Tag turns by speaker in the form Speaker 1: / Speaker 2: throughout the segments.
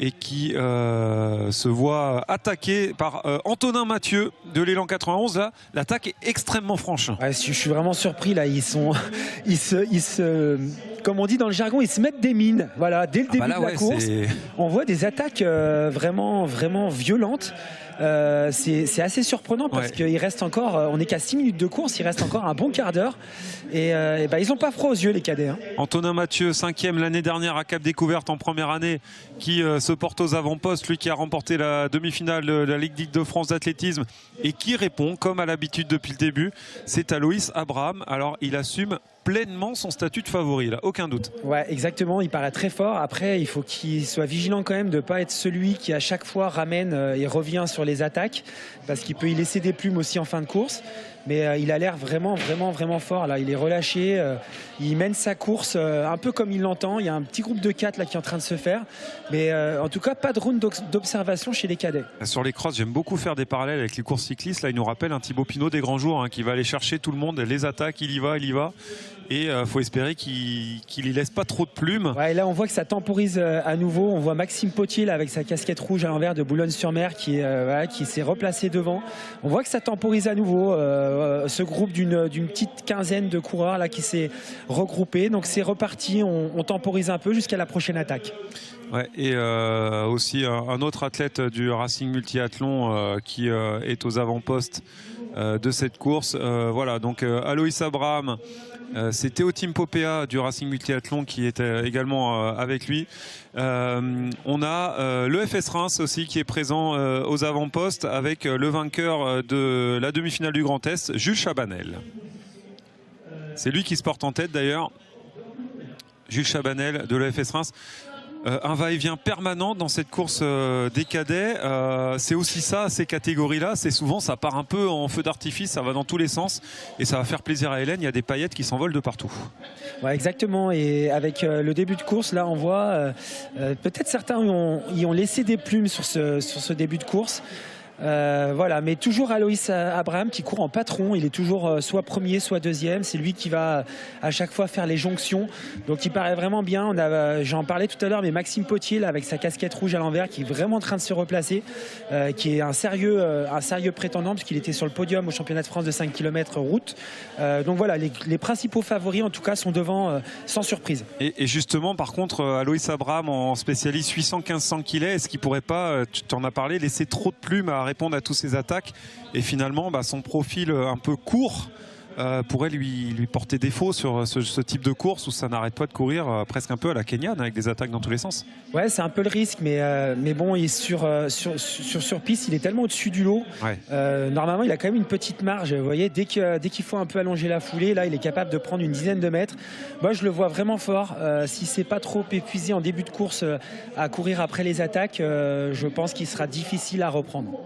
Speaker 1: et qui se voit attaqué par Antonin Mathieu de l'élan 91. Là, l'attaque est extrêmement franche.
Speaker 2: Ouais, je suis vraiment surpris là. Comme on dit dans le jargon, ils se mettent des mines. Voilà, dès le début de la course, on voit des attaques vraiment violentes. C'est assez surprenant parce qu'il reste encore, on n'est qu'à 6 minutes de course, il reste encore un bon quart d'heure et ils n'ont pas froid aux yeux les cadets. Hein.
Speaker 1: Antonin Mathieu, 5e l'année dernière à Cap Découverte en première année, qui se porte aux avant-postes, lui qui a remporté la demi-finale de la Ligue d'Île-de-France d'athlétisme et qui répond comme à l'habitude depuis le début, c'est Aloïs Abraham. Alors il assume pleinement son statut de favori, là, aucun doute.
Speaker 2: Ouais, exactement, il paraît très fort. Après, il faut qu'il soit vigilant quand même de ne pas être celui qui à chaque fois ramène et revient sur les attaques, parce qu'il peut y laisser des plumes aussi en fin de course. Mais il a l'air vraiment fort là. Il est relâché, il mène sa course un peu comme il l'entend. Il y a un petit groupe de 4 là qui est en train de se faire. Mais en tout cas, pas de round d'observation chez les cadets.
Speaker 1: Sur les crosses, j'aime beaucoup faire des parallèles avec les courses cyclistes. Là, il nous rappelle un Thibaut Pinot des grands jours, hein, qui va aller chercher tout le monde, les attaques, il y va. Et faut espérer qu'il ne laisse pas trop de plumes.
Speaker 2: Ouais, et là, on voit que ça temporise à nouveau. On voit Maxime Potier là, avec sa casquette rouge à l'envers de Boulogne-sur-Mer qui s'est replacé devant. On voit que ça temporise à nouveau. Ce groupe d'une petite quinzaine de coureurs là, qui s'est regroupé. Donc c'est reparti. On temporise un peu jusqu'à la prochaine attaque.
Speaker 1: Ouais, et aussi un autre athlète du Racing Multiathlon qui est aux avant-postes de cette course. Voilà, donc Aloïs Abraham. C'est Théotime Popéa du Racing Multiathlon qui est également avec lui. On a le FS Reims aussi qui est présent aux avant-postes avec le vainqueur de la demi-finale du Grand Est, Jules Chabanel. C'est lui qui se porte en tête d'ailleurs. Jules Chabanel de l'EFS Reims. Un va-et-vient permanent dans cette course des cadets. C'est aussi ça, ces catégories-là. C'est souvent, ça part un peu en feu d'artifice, ça va dans tous les sens. Et ça va faire plaisir à Hélène. Il y a des paillettes qui s'envolent de partout.
Speaker 2: Ouais, exactement. Et avec le début de course, là, on voit peut-être certains y ont laissé des plumes sur ce début de course. Voilà, mais toujours Aloïs Abraham qui court en patron. Il est toujours soit premier, soit deuxième. C'est lui qui va à chaque fois faire les jonctions. Donc il paraît vraiment bien. J'en parlais tout à l'heure, mais Maxime Potier là, avec sa casquette rouge à l'envers, qui est vraiment en train de se replacer, qui est un sérieux prétendant puisqu'il était sur le podium au championnat de France de 5 km route. Donc voilà, les principaux favoris en tout cas sont devant sans surprise.
Speaker 1: Et justement, par contre, Aloïs Abraham en spécialiste 800-1500 kg, est-ce qu'il pourrait pas, tu t'en as parlé, laisser trop de plumes à répondre à tous ces attaques et finalement son profil un peu court pourrait lui porter défaut sur ce type de course où ça n'arrête pas de courir presque un peu à la Kenyane avec des attaques dans tous les sens.
Speaker 2: Ouais, c'est un peu le risque, mais bon, il est sur piste, il est tellement au-dessus du lot.
Speaker 1: Ouais.
Speaker 2: Normalement, il a quand même une petite marge. Vous voyez, dès qu'il faut un peu allonger la foulée, là, il est capable de prendre une dizaine de mètres. Moi, je le vois vraiment fort. Si c'est pas trop épuisé en début de course à courir après les attaques, je pense qu'il sera difficile à reprendre.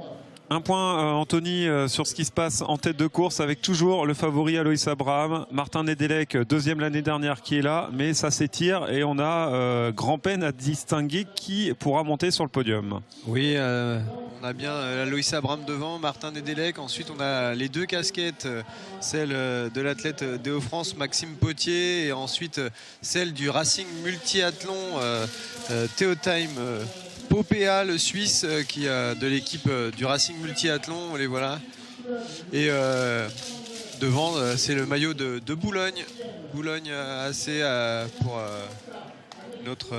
Speaker 1: Un point, Anthony, sur ce qui se passe en tête de course avec toujours le favori Aloïs Abraham. Martin Nedelec, deuxième l'année dernière, qui est là, mais ça s'étire et on a grand peine à distinguer qui pourra monter sur le podium.
Speaker 3: Oui, on a bien Aloïs Abraham devant, Martin Nedelec. Ensuite, on a les deux casquettes, celle de l'athlète Déo-France, Maxime Potier, et ensuite celle du Racing Multiathlon, Théotime Popéa, le Suisse, qui de l'équipe du Racing Multiathlon, les voilà. Et devant, c'est le maillot de Boulogne. Boulogne AC pour notre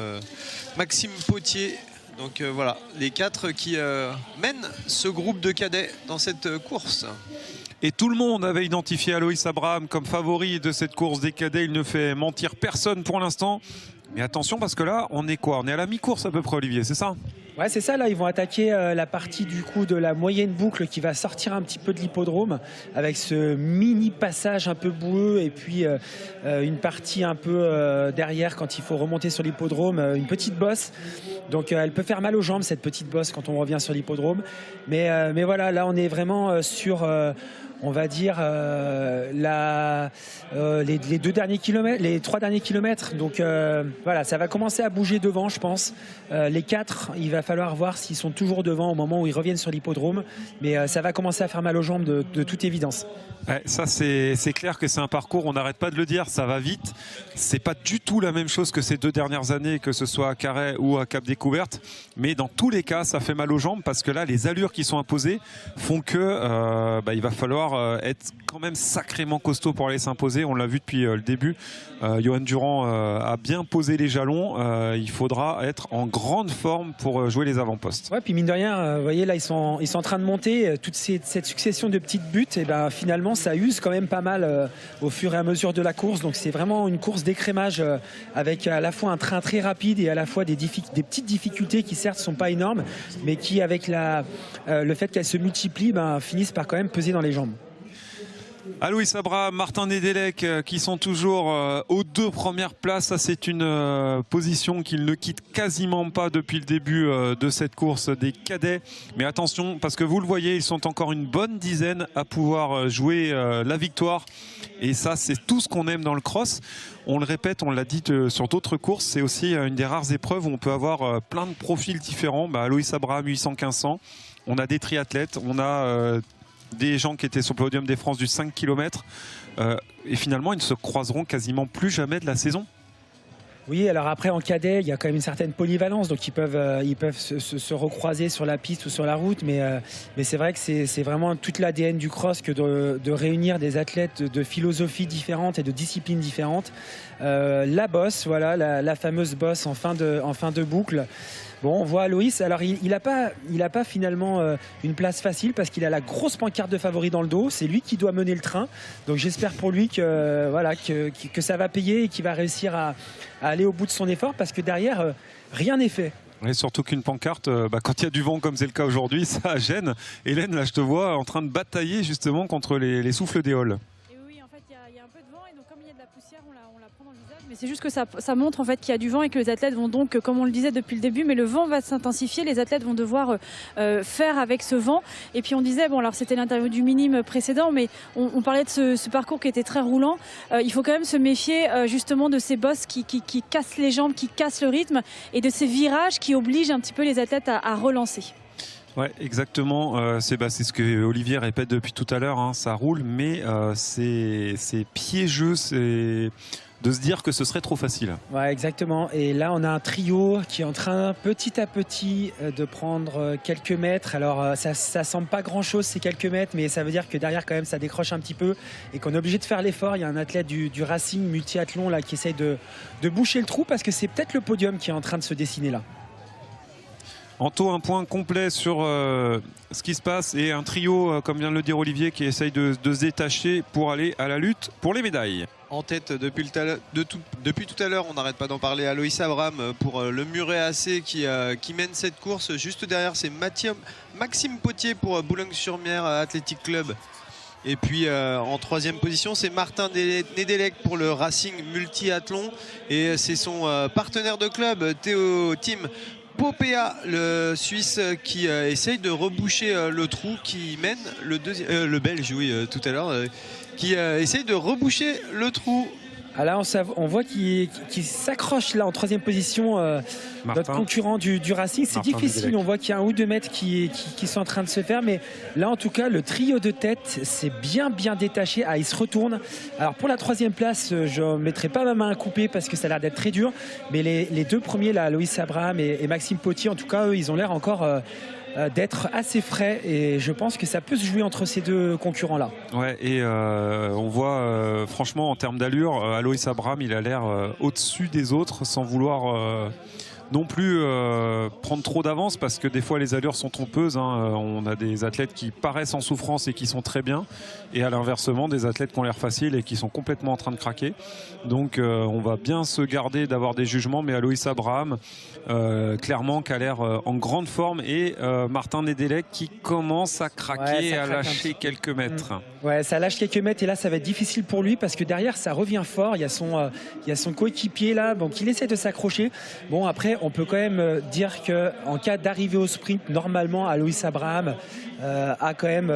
Speaker 3: Maxime Potier. Donc voilà, les 4 qui mènent ce groupe de cadets dans cette course.
Speaker 1: Et tout le monde avait identifié Aloïs Abraham comme favori de cette course des cadets. Il ne fait mentir personne pour l'instant. Mais attention parce que là, on est quoi? On est à la mi-course à peu près, Olivier, c'est ça?
Speaker 2: Ouais, c'est ça. Là, ils vont attaquer la partie du coup de la moyenne boucle qui va sortir un petit peu de l'hippodrome avec ce mini passage un peu boueux et puis une partie un peu derrière quand il faut remonter sur l'hippodrome, une petite bosse. Donc elle peut faire mal aux jambes cette petite bosse quand on revient sur l'hippodrome. Mais voilà, là on est vraiment sur on va dire les 2 derniers kilomètres, les 3 derniers kilomètres. Donc voilà, ça va commencer à bouger devant, je pense. Les 4, il va falloir voir s'ils sont toujours devant au moment où ils reviennent sur l'hippodrome. Mais ça va commencer à faire mal aux jambes de toute évidence.
Speaker 1: Ouais, ça c'est clair que c'est un parcours, on n'arrête pas de le dire, ça va vite. C'est pas du tout la même chose que ces 2 dernières années, que ce soit à Carhaix ou à Cap Découverte. découverte. Mais dans tous les cas, ça fait mal aux jambes parce que là, les allures qui sont imposées font que il va falloir être quand même sacrément costaud pour aller s'imposer. On l'a vu depuis le début. Johan Durand a bien posé les jalons. Il faudra être en grande forme pour jouer les avant-postes.
Speaker 2: Ouais, puis mine de rien, vous voyez là, ils sont en train de monter. Cette succession de petites buts, et ben finalement, ça use quand même pas mal au fur et à mesure de la course. Donc c'est vraiment une course d'écrémage avec à la fois un train très rapide et à la fois des petites difficultés qui certes sont pas énormes, mais qui avec le fait qu'elles se multiplient, finissent par quand même peser dans les jambes.
Speaker 1: Aloïs Abraham, Martin Nedelec qui sont toujours aux 2 premières places. Ça, c'est une position qu'ils ne quittent quasiment pas depuis le début de cette course des cadets. Mais attention, parce que vous le voyez, ils sont encore une bonne dizaine à pouvoir jouer la victoire. Et ça, c'est tout ce qu'on aime dans le cross. On le répète, on l'a dit sur d'autres courses, c'est aussi une des rares épreuves où on peut avoir plein de profils différents. Aloïs Abraham, 800-1500. On a des triathlètes, on a des gens qui étaient sur le podium des France du 5 km et finalement ils ne se croiseront quasiment plus jamais de la saison.
Speaker 2: Oui, alors après en cadet, il y a quand même une certaine polyvalence, donc ils peuvent se recroiser sur la piste ou sur la route, mais c'est vrai que c'est vraiment toute l'ADN du cross que de réunir des athlètes de philosophies différentes et de disciplines différentes. La bosse, voilà, la fameuse bosse en fin de boucle. Bon, on voit Aloïs, alors il n'a pas finalement une place facile parce qu'il a la grosse pancarte de favori dans le dos, c'est lui qui doit mener le train, donc j'espère pour lui que ça va payer et qu'il va réussir à aller au bout de son effort parce que derrière, rien n'est fait.
Speaker 1: Et surtout qu'une pancarte, quand il y a du vent comme c'est le cas aujourd'hui, ça gêne. Hélène, là je te vois en train de batailler justement contre les souffles d'éole.
Speaker 4: Il y a un peu de vent et donc comme il y a de la poussière, on la prend dans le visage. Mais c'est juste que ça montre en fait qu'il y a du vent et que les athlètes vont donc, comme on le disait depuis le début, mais le vent va s'intensifier. Les athlètes vont devoir faire avec ce vent. Et puis on disait, bon alors c'était l'interview du minime précédent, mais on parlait de ce parcours qui était très roulant. Il faut quand même se méfier justement de ces bosses qui cassent les jambes, qui cassent le rythme et de ces virages qui obligent un petit peu les athlètes à relancer.
Speaker 1: Ouais, exactement. C'est ce que Olivier répète depuis tout à l'heure. Ça roule, mais c'est piégeux. C'est de se dire que ce serait trop facile.
Speaker 2: Ouais, exactement. Et là, on a un trio qui est en train petit à petit de prendre quelques mètres. Alors, ça semble pas grand-chose ces quelques mètres, mais ça veut dire que derrière, quand même, ça décroche un petit peu et qu'on est obligé de faire l'effort. Il y a un athlète du Racing multiathlon là qui essaye de boucher le trou parce que c'est peut-être le podium qui est en train de se dessiner là.
Speaker 1: Anto, un point complet sur ce qui se passe et un trio, comme vient de le dire Olivier, qui essaye de se détacher pour aller à la lutte pour les médailles.
Speaker 3: En tête depuis tout à l'heure, on n'arrête pas d'en parler, Aloïs Abraham pour le Muret AC qui mène cette course. Juste derrière, c'est Maxime Potier pour Boulogne-sur-Mer Athletic Club. Et puis en 3e position, c'est Martin Nedelec pour le Racing Multiathlon. Et c'est son partenaire de club, Théo Tim Popea, le Suisse, qui essaye de reboucher le trou qui mène le Belge, oui, tout à l'heure, qui essaye de reboucher le trou.
Speaker 2: Ah là, on voit qu'il s'accroche là en 3e position, notre concurrent du Racing. C'est difficile, on voit qu'il y a 1 ou 2 mètres qui sont en train de se faire. Mais là, en tout cas, le trio de tête s'est bien détaché. Ah, il se retourne. Alors pour la 3e place, je ne mettrai pas ma main à couper parce que ça a l'air d'être très dur. Mais les 2 premiers, là, Aloïs Abraham et Maxime Potier, en tout cas, eux, ils ont l'air encore d'être assez frais et je pense que ça peut se jouer entre ces 2 concurrents là.
Speaker 1: Ouais, et on voit franchement en termes d'allure, Aloïs Abraham il a l'air au-dessus des autres sans vouloir non plus prendre trop d'avance parce que des fois les allures sont trompeuses. On a des athlètes qui paraissent en souffrance et qui sont très bien et à l'inversement des athlètes qui ont l'air faciles et qui sont complètement en train de craquer. Donc on va bien se garder d'avoir des jugements, mais Aloïs Abraham clairement qui a l'air en grande forme et Martin Nedelec qui commence à craquer, à lâcher quelques mètres.
Speaker 2: Ouais, ça lâche quelques mètres et là ça va être difficile pour lui parce que derrière ça revient fort. Il y a son coéquipier là, donc il essaie de s'accrocher. Bon, après on peut quand même dire qu'en cas d'arrivée au sprint, normalement Aloïs Abraham a quand même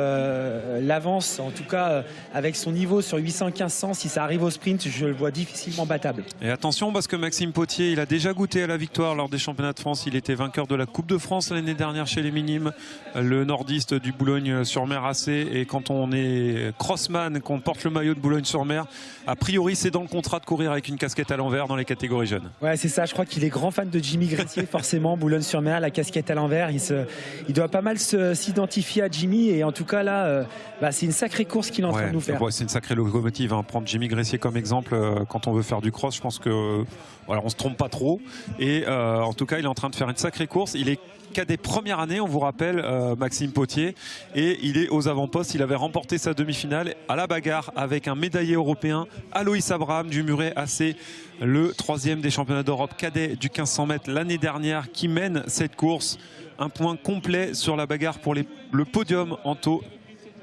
Speaker 2: l'avance, en tout cas avec son niveau sur 800-1500, si ça arrive au sprint, je le vois difficilement battable.
Speaker 1: Et attention parce que Maxime Potier, il a déjà goûté à la victoire lors des championnats de France. Il était vainqueur de la Coupe de France l'année dernière chez les minimes, le nordiste du Boulogne-sur-Mer AC. Et quand on est crossman, qu'on porte le maillot de Boulogne-sur-Mer, a priori c'est dans le contrat de courir avec une casquette à l'envers dans les catégories jeunes.
Speaker 2: Ouais, c'est ça, je crois qu'il est grand fan de Jimmy Gressier, forcément, Boulogne-sur-Mer, la casquette à l'envers. Il doit pas mal s'identifier à Jimmy, et en tout cas là, c'est une sacrée course qu'il est en train de nous faire.
Speaker 1: Ouais, c'est une sacrée locomotive, hein. Prendre Jimmy Gressier comme exemple quand on veut faire du cross, je pense que voilà, on se trompe pas trop. Et en tout cas, il est en train de faire une sacrée course. Il est cadet première année, on vous rappelle, Maxime Potier, et il est aux avant-postes. Il avait remporté sa demi-finale à la bagarre avec un médaillé européen, Aloïs Abraham du Muret AC, le 3e des championnats d'Europe cadet du 1500 mètres l'année dernière, qui mène cette course. Un point complet sur la bagarre pour le podium en taux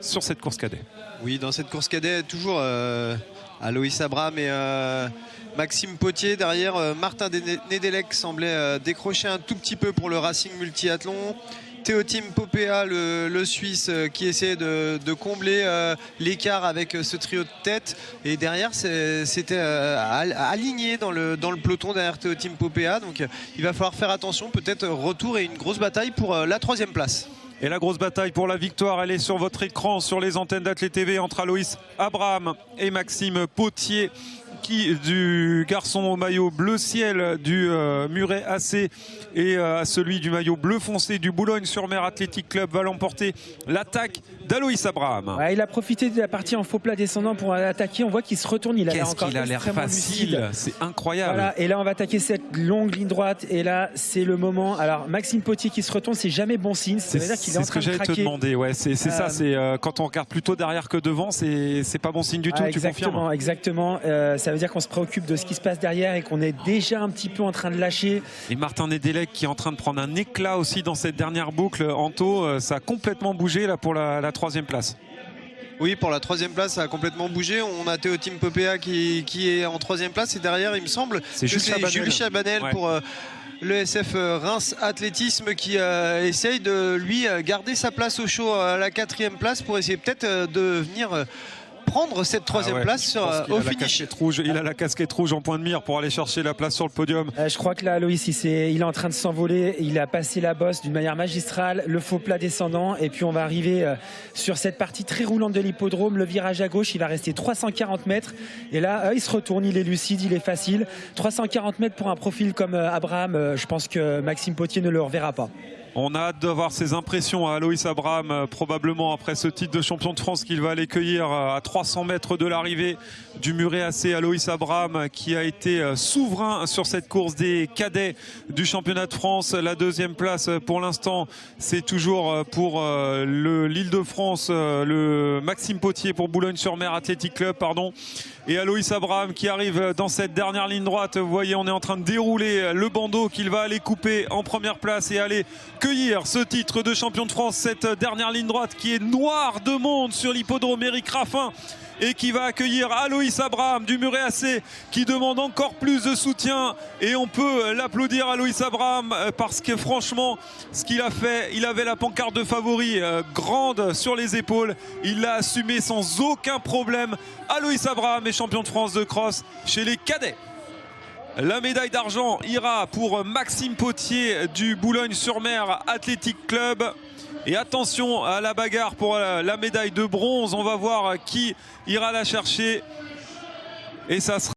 Speaker 1: sur cette course cadet.
Speaker 3: Oui, dans cette course cadet, toujours Aloïs Abraham et Maxime Potier. Derrière, Martin Nedelec semblait décrocher un tout petit peu pour le Racing Multiathlon. Théotime Popea, le Suisse, qui essayait de combler l'écart avec ce trio de tête. Et derrière, c'était aligné dans le peloton derrière Théotime Popea. Donc il va falloir faire attention. Peut-être retour et une grosse bataille pour la 3e place.
Speaker 1: Et la grosse bataille pour la victoire, elle est sur votre écran, sur les antennes d'Athlé TV, entre Aloïs Abraham et Maxime Potier, qui du garçon au maillot bleu ciel du Muret AC et à celui du maillot bleu foncé du Boulogne-sur-Mer Athletic Club va l'emporter l'attaque d'Aloïs Abraham.
Speaker 2: Ouais, il a profité de la partie en faux plat descendant pour attaquer. On voit qu'il se retourne, il a l'air encore extrêmement lucide.
Speaker 1: C'est incroyable.
Speaker 2: Voilà, et là on va attaquer cette longue ligne droite, et là c'est le moment. Alors Maxime Potier qui se retourne, c'est jamais bon signe. Ça veut dire qu'il est en train de craquer. C'est ce que j'allais te demander. Ouais, c'est ça. C'est quand on regarde plutôt derrière que devant, c'est pas bon signe du tout. Tu confirmes? Exactement. Ça veut dire qu'on se préoccupe de ce qui se passe derrière et qu'on est déjà un petit peu en train de lâcher.
Speaker 1: Et Martin Nedelec qui est en train de prendre un éclat aussi dans cette dernière boucle. Anto, ça a complètement bougé là pour la 3e place.
Speaker 3: Oui, pour la 3e place, ça a complètement bougé. On a Théotime Popea qui est en 3e place, et derrière, il me semble, c'est Jules Chabanel pour le SF Reims Athlétisme, qui essaye de lui garder sa place au chaud à la 4e place pour essayer peut-être de venir prendre cette 3e place au finish.
Speaker 1: Il a la casquette rouge en point de mire pour aller chercher la place sur le podium.
Speaker 2: Je crois que là, Aloïs, il est en train de s'envoler. Il a passé la bosse d'une manière magistrale, le faux plat descendant, et puis on va arriver sur cette partie très roulante de l'hippodrome. Le virage à gauche, il va rester 340 mètres. Et là, il se retourne, il est lucide, il est facile. 340 mètres pour un profil comme Abraham, je pense que Maxime Potier ne le reverra pas.
Speaker 1: On a hâte de voir ses impressions à Aloïs Abraham, probablement après ce titre de champion de France qu'il va aller cueillir à 300 mètres de l'arrivée du Muret AC. Aloïs Abraham qui a été souverain sur cette course des cadets du championnat de France. La 2e place pour l'instant, c'est toujours pour l'Île-de-France, le Maxime Potier pour Boulogne-sur-Mer Athletic Club, pardon. Et Aloïs Abraham qui arrive dans cette dernière ligne droite. Vous voyez, on est en train de dérouler le bandeau qu'il va aller couper en première place et aller cueillir ce titre de champion de France. Cette dernière ligne droite qui est noire de monde sur l'hippodrome Éric Raffin, et qui va accueillir Aloïs Abraham du Muret AC, qui demande encore plus de soutien. Et on peut l'applaudir, Aloïs Abraham, parce que franchement, ce qu'il a fait, il avait la pancarte de favori grande sur les épaules. Il l'a assumé sans aucun problème. Aloïs Abraham est champion de France de cross chez les cadets. La médaille d'argent ira pour Maxime Potier du Boulogne-sur-Mer Athletic Club. Et attention à la bagarre pour la médaille de bronze. On va voir qui ira la chercher. Et ça sera